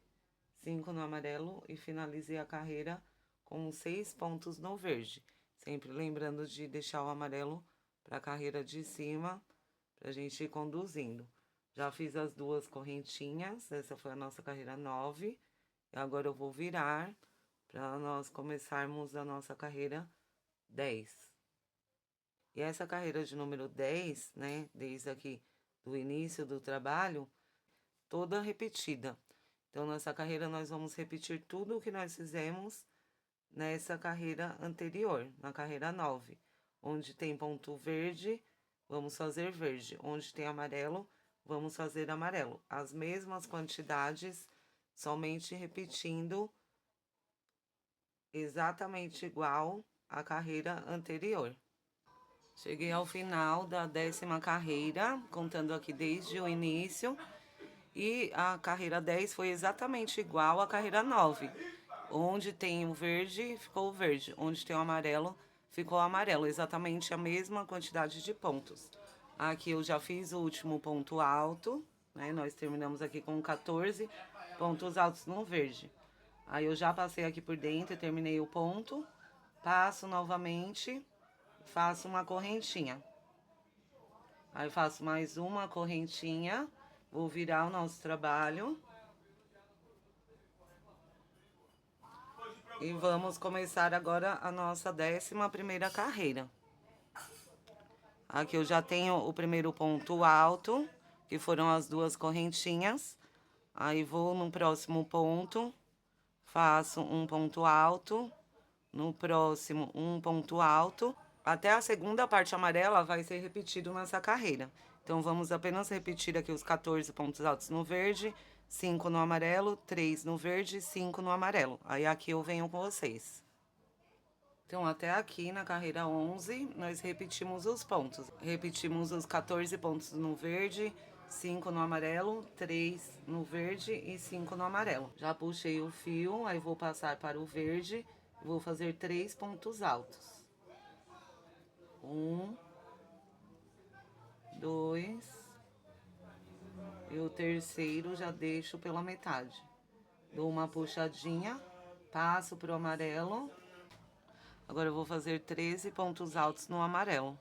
5 no amarelo e finalizei a carreira com 6 pontos no verde. Sempre lembrando de deixar o amarelo para a carreira de cima, para a gente ir conduzindo. Já fiz as 2 correntinhas, essa foi a nossa carreira 9. E agora eu vou virar para nós começarmos a nossa carreira 10. E essa carreira de número 10, né, desde aqui do início do trabalho, toda repetida. Então, nessa carreira nós vamos repetir tudo o que nós fizemos nessa carreira anterior, na carreira 9. Onde tem ponto verde, vamos fazer verde. Onde tem amarelo, vamos fazer amarelo. As mesmas quantidades, somente repetindo exatamente igual à carreira anterior. Cheguei ao final da 10ª carreira, contando aqui desde o início. E a carreira 10 foi exatamente igual à carreira 9. Onde tem o verde, ficou o verde. Onde tem o amarelo, ficou o amarelo. Exatamente a mesma quantidade de pontos. Aqui eu já fiz o último ponto alto, né? Nós terminamos aqui com 14 pontos altos no verde. Aí eu já passei aqui por dentro e terminei o ponto. Passo novamente, faço uma correntinha. Aí faço mais uma correntinha, vou virar o nosso trabalho. E vamos começar agora a nossa 11ª carreira. Aqui eu já tenho o primeiro ponto alto, que foram as 2 correntinhas. Aí vou no próximo ponto, faço um ponto alto, no próximo um ponto alto, até a segunda parte amarela vai ser repetido nessa carreira. Então, vamos apenas repetir aqui os 14 pontos altos no verde, 5 no amarelo, 3 no verde, 5 no amarelo. Aí, aqui eu venho com vocês. Então, até aqui na carreira 11, nós repetimos os pontos. Repetimos os 14 pontos no verde, 5 no amarelo, 3 no verde e 5 no amarelo. Já puxei o fio, aí vou passar para o verde, vou fazer 3 pontos altos. 1, 2, e o terceiro já deixo pela metade. Dou uma puxadinha, passo pro amarelo. Agora eu vou fazer 13 pontos altos no amarelo.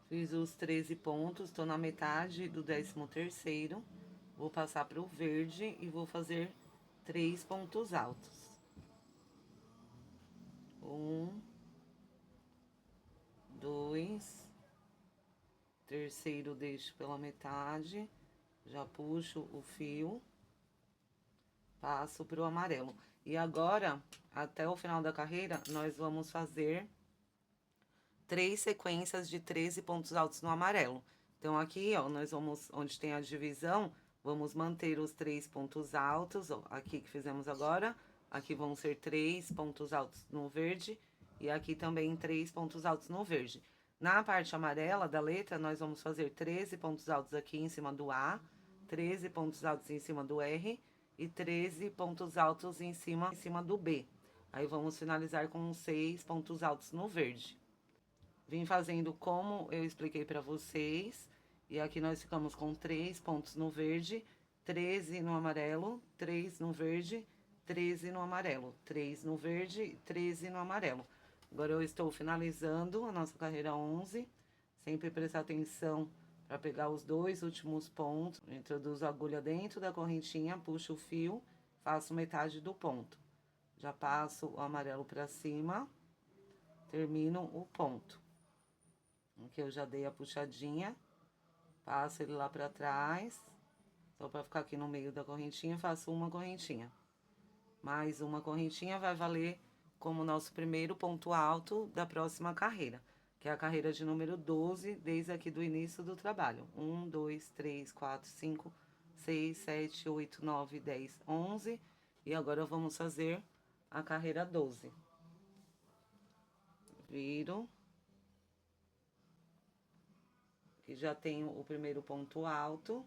Fiz os 13 pontos, tô na metade do 13º. Vou passar pro verde e vou fazer 3 pontos altos. 1, 2, terceiro deixo pela metade, já puxo o fio, passo pro amarelo. E agora, até o final da carreira, nós vamos fazer 3 sequências de 13 pontos altos no amarelo. Então, aqui, ó, nós vamos, onde tem a divisão, vamos manter os 3 pontos altos, ó, aqui que fizemos agora. Aqui vão ser 3 pontos altos no verde e aqui também 3 pontos altos no verde. Na parte amarela da letra, nós vamos fazer 13 pontos altos aqui em cima do A, 13 pontos altos em cima do R e 13 pontos altos em cima do B. Aí, vamos finalizar com 6 pontos altos no verde. Vim fazendo como eu expliquei pra vocês. E aqui nós ficamos com 3 pontos no verde, 13 no amarelo, 3 no verde, 13 no amarelo, 3 no verde, 13 no amarelo. Agora eu estou finalizando a nossa carreira 11. Sempre prestar atenção para pegar os 2 últimos pontos. Introduzo a agulha dentro da correntinha, puxo o fio, faço metade do ponto. Já passo o amarelo para cima, termino o ponto. Aqui eu já dei a puxadinha, passo ele lá pra trás, só pra ficar aqui no meio da correntinha, faço uma correntinha. Mais uma correntinha vai valer como nosso primeiro ponto alto da próxima carreira, que é a carreira de número 12, desde aqui do início do trabalho. 1, 2, 3, 4, 5, 6, 7, 8, 9, 10, 11. E agora vamos fazer a carreira 12. Viro. Que já tenho o primeiro ponto alto,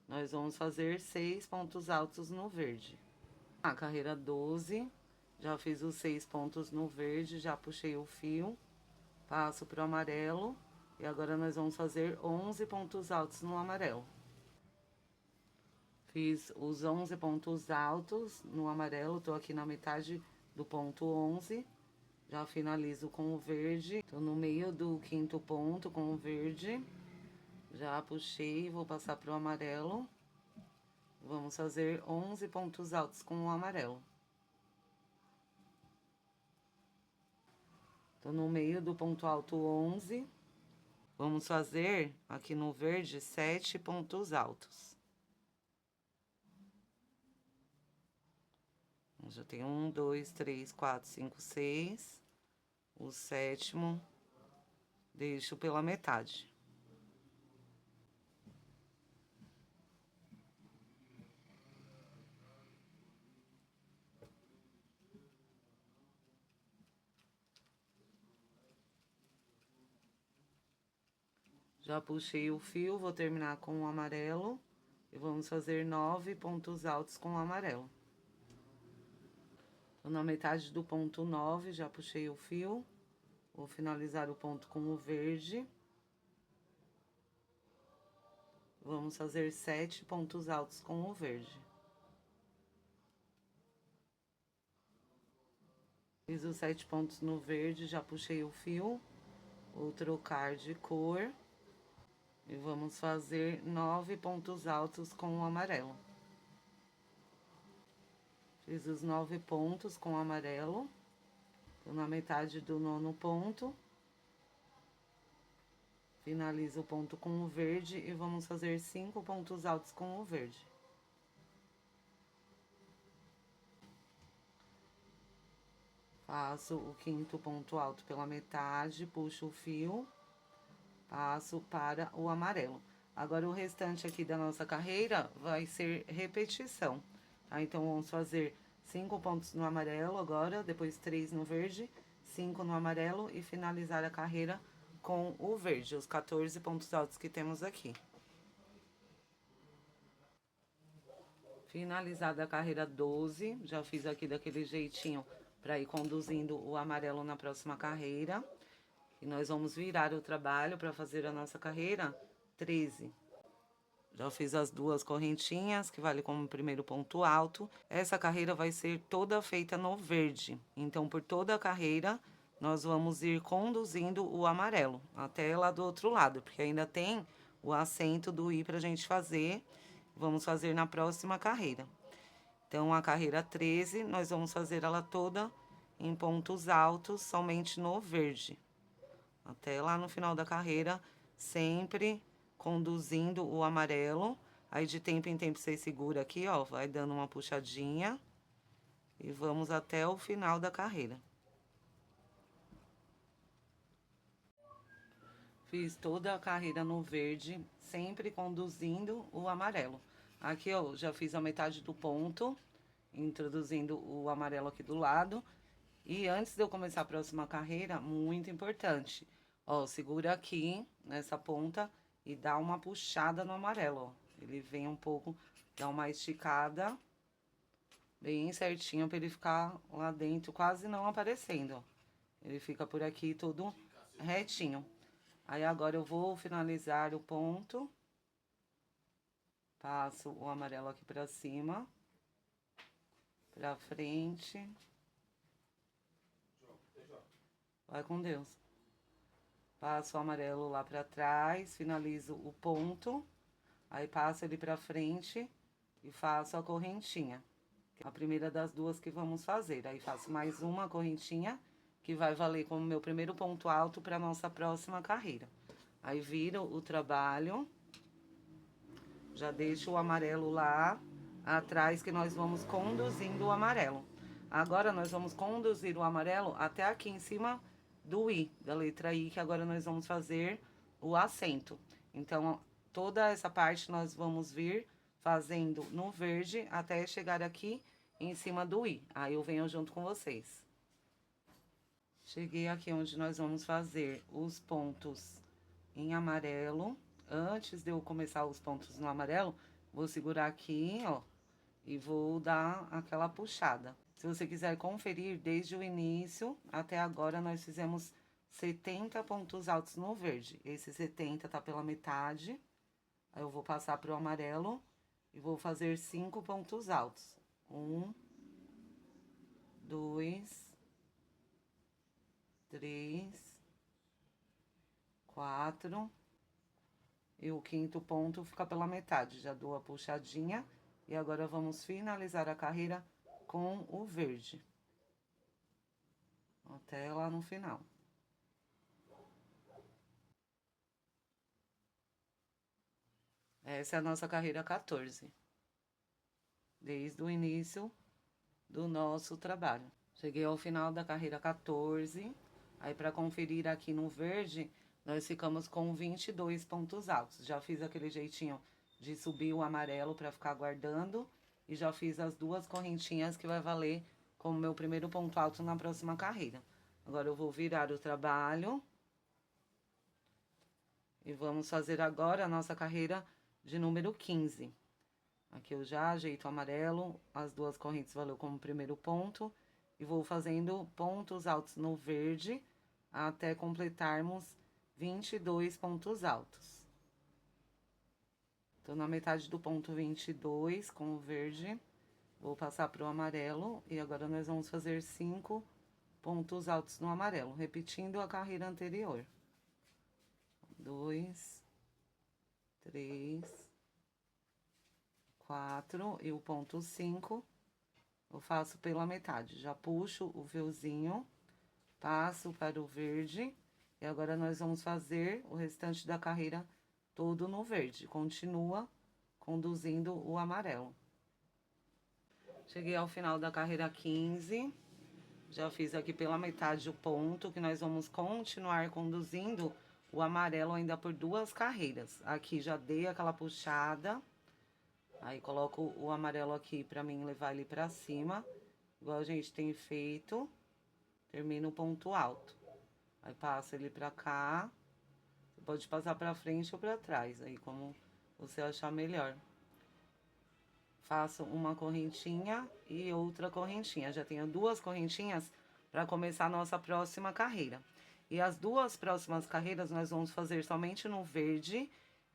nós vamos fazer 6 pontos altos no verde. A carreira 12, já fiz os 6 pontos no verde, já puxei o fio, passo pro amarelo, e agora nós vamos fazer 11 pontos altos no amarelo. Fiz os 11 pontos altos no amarelo, tô aqui na metade do ponto 11, já finalizo com o verde, tô no meio do 5º ponto com o verde. Já puxei, vou passar pro amarelo. Vamos fazer 11 pontos altos com o amarelo. Tô no meio do ponto alto 11. Vamos fazer aqui no verde 7 pontos altos. Já tem 1, 2, 3, 4, 5, 6. O 7º deixo pela metade. Já puxei o fio, vou terminar com o amarelo. E vamos fazer 9 pontos altos com o amarelo. Tô na metade do ponto 9, já puxei o fio. Vou finalizar o ponto com o verde. Vamos fazer 7 pontos altos com o verde. Fiz os 7 pontos no verde, já puxei o fio. Vou trocar de cor. E vamos fazer 9 pontos altos com o amarelo. Fiz os 9 pontos com o amarelo. Tô na metade do 9º ponto. Finalizo o ponto com o verde e vamos fazer 5 pontos altos com o verde. Faço o quinto ponto alto pela metade, puxo o fio, passo para o amarelo. Agora, o restante aqui da nossa carreira vai ser repetição, tá? Então, vamos fazer 5 pontos no amarelo agora, depois 3 no verde, 5 no amarelo e finalizar a carreira com o verde, os 14 pontos altos que temos aqui. Finalizada a carreira 12, já fiz aqui daquele jeitinho para ir conduzindo o amarelo na próxima carreira. E nós vamos virar o trabalho para fazer a nossa carreira 13. Já fiz as duas correntinhas, que vale como primeiro ponto alto. Essa carreira vai ser toda feita no verde. Então, por toda a carreira, nós vamos ir conduzindo o amarelo até lá do outro lado, porque ainda tem o acento do I pra gente fazer. Vamos fazer na próxima carreira. Então, a carreira 13, nós vamos fazer ela toda em pontos altos, somente no verde. Até lá no final da carreira, sempre conduzindo o amarelo. Aí, de tempo em tempo, você segura aqui, ó, vai dando uma puxadinha. E vamos até o final da carreira. Fiz toda a carreira no verde, sempre conduzindo o amarelo. Aqui, ó, já fiz a metade do ponto, introduzindo o amarelo aqui do lado. E antes de eu começar a próxima carreira, muito importante, ó, segura aqui nessa ponta e dá uma puxada no amarelo, ó. Ele vem um pouco, dá uma esticada bem certinho pra ele ficar lá dentro, quase não aparecendo, ó. Ele fica por aqui todo retinho. Aí agora eu vou finalizar o ponto. Passo o amarelo aqui pra cima, pra frente. Vai com Deus. Passo o amarelo lá pra trás, finalizo o ponto, aí passo ele pra frente e faço a correntinha. A primeira das duas que vamos fazer. Aí faço mais uma correntinha, que vai valer como meu primeiro ponto alto pra nossa próxima carreira. Aí viro o trabalho, já deixo o amarelo lá atrás, que nós vamos conduzindo o amarelo. Agora, nós vamos conduzir o amarelo até aqui em cima do I, da letra I, que agora nós vamos fazer o acento. Então, toda essa parte nós vamos vir fazendo no verde até chegar aqui em cima do I. Aí eu venho junto com vocês. Cheguei aqui onde nós vamos fazer os pontos em amarelo. Antes de eu começar os pontos no amarelo, vou segurar aqui, ó, e vou dar aquela puxada. Se você quiser conferir desde o início até agora, nós fizemos 70 pontos altos no verde. Esse 70 tá pela metade. Aí eu vou passar pro amarelo e vou fazer 5 pontos altos. 1, 2, 3, 4. E o quinto ponto fica pela metade. Já dou a puxadinha. E agora vamos finalizar a carreira com o verde. Até lá no final. Essa é a nossa carreira 14. Desde o início do nosso trabalho. Cheguei ao final da carreira 14. Aí, para conferir aqui no verde, nós ficamos com 22 pontos altos. Já fiz aquele jeitinho de subir o amarelo para ficar guardando. E já fiz as duas correntinhas que vai valer como meu primeiro ponto alto na próxima carreira. Agora, eu vou virar o trabalho. E vamos fazer agora a nossa carreira de número 15. Aqui eu já ajeito o amarelo, as duas correntes valeu como primeiro ponto. E vou fazendo pontos altos no verde até completarmos 22 pontos altos. Tô na metade do ponto 22 com o verde. Vou passar pro amarelo e agora nós vamos fazer 5 pontos altos no amarelo, repetindo a carreira anterior. 2, 3, 4 e o ponto 5 eu faço pela metade. Já puxo o fiozinho, passo para o verde e agora nós vamos fazer o restante da carreira todo no verde. Continua conduzindo o amarelo. Cheguei ao final da carreira 15. Já fiz aqui pela metade o ponto, que nós vamos continuar conduzindo o amarelo ainda por 2 carreiras. Aqui já dei aquela puxada, aí coloco o amarelo aqui pra mim levar ele pra cima, igual a gente tem feito. Termina o ponto alto. Aí passa ele pra cá. Você pode passar pra frente ou pra trás, aí como você achar melhor. Faço uma correntinha e outra correntinha. Já tenho 2 correntinhas para começar a nossa próxima carreira. E as 2 próximas carreiras nós vamos fazer somente no verde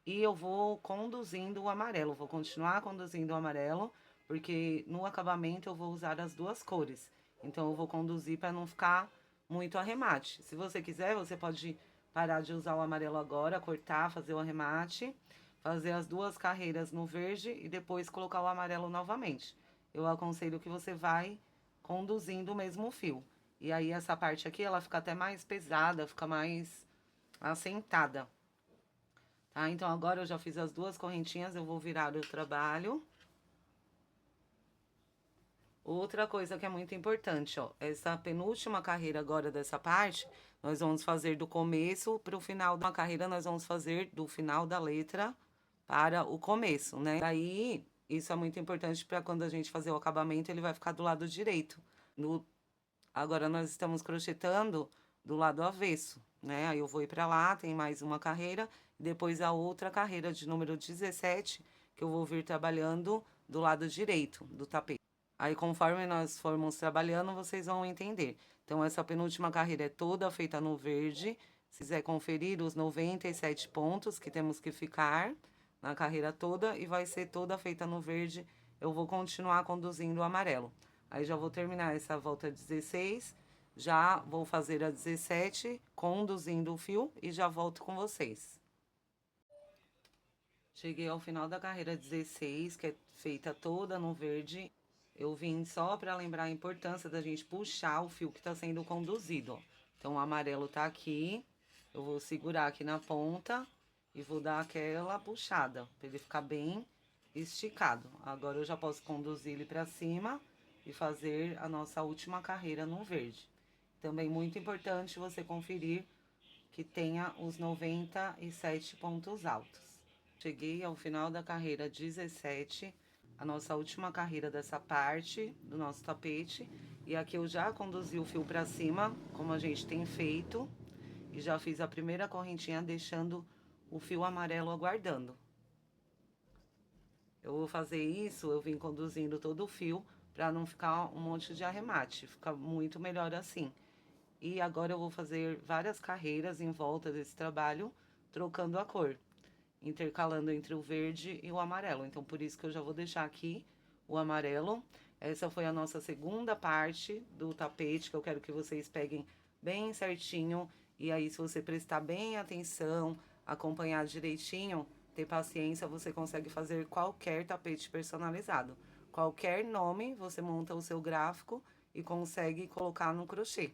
e eu vou conduzindo o amarelo. Vou continuar conduzindo o amarelo, porque no acabamento eu vou usar as 2 cores. Então eu vou conduzir para não ficar muito arremate. Se você quiser, você pode parar de usar o amarelo agora, cortar, fazer o arremate, fazer as 2 carreiras no verde e depois colocar o amarelo novamente. Eu aconselho que você vai conduzindo o mesmo fio. E aí essa parte aqui, ela fica até mais pesada, fica mais assentada. Tá? Então agora eu já fiz as 2 correntinhas, eu vou virar o trabalho. Outra coisa que é muito importante, ó, essa penúltima carreira agora dessa parte, nós vamos fazer do começo para o final da carreira, nós vamos fazer do final da letra para o começo, né? Daí, isso é muito importante para quando a gente fazer o acabamento, ele vai ficar do lado direito. Agora nós estamos crochetando do lado avesso, né? Aí eu vou ir para lá, tem mais uma carreira, e depois a outra carreira de número 17, que eu vou vir trabalhando do lado direito do tapete. Aí, conforme nós formos trabalhando, vocês vão entender. Então, essa penúltima carreira é toda feita no verde. Se quiser conferir os 97 pontos que temos que ficar na carreira toda, e vai ser toda feita no verde, eu vou continuar conduzindo o amarelo. Aí, já vou terminar essa volta 16, já vou fazer a 17, conduzindo o fio, e já volto com vocês. Cheguei ao final da carreira 16, que é feita toda no verde. Eu vim só para lembrar a importância da gente puxar o fio que está sendo conduzido, ó. Então, o amarelo tá aqui, eu vou segurar aqui na ponta e vou dar aquela puxada, para ele ficar bem esticado. Agora, eu já posso conduzir ele para cima e fazer a nossa última carreira no verde. Também muito importante você conferir que tenha os 97 pontos altos. Cheguei ao final da carreira 17, a nossa última carreira dessa parte do nosso tapete. E aqui eu já conduzi o fio para cima, como a gente tem feito. E já fiz a primeira correntinha deixando o fio amarelo aguardando. Eu vou fazer isso, eu vim conduzindo todo o fio para não ficar um monte de arremate. Fica muito melhor assim. E agora eu vou fazer várias carreiras em volta desse trabalho, trocando a cor, intercalando entre o verde e o amarelo. Então, por isso que eu já vou deixar aqui o amarelo. Essa foi a nossa segunda parte do tapete, que eu quero que vocês peguem bem certinho. E aí, se você prestar bem atenção, acompanhar direitinho, ter paciência, você consegue fazer qualquer tapete personalizado. Qualquer nome, você monta o seu gráfico e consegue colocar no crochê.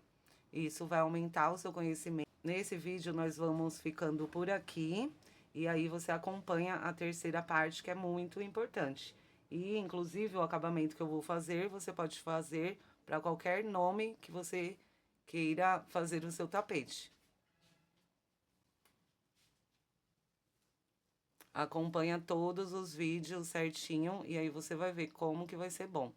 Isso vai aumentar o seu conhecimento. Nesse vídeo, nós vamos ficando por aqui. E aí, você acompanha a terceira parte, que é muito importante. E, inclusive, o acabamento que eu vou fazer, você pode fazer para qualquer nome que você queira fazer o seu tapete. Acompanha todos os vídeos certinho e aí você vai ver como que vai ser bom.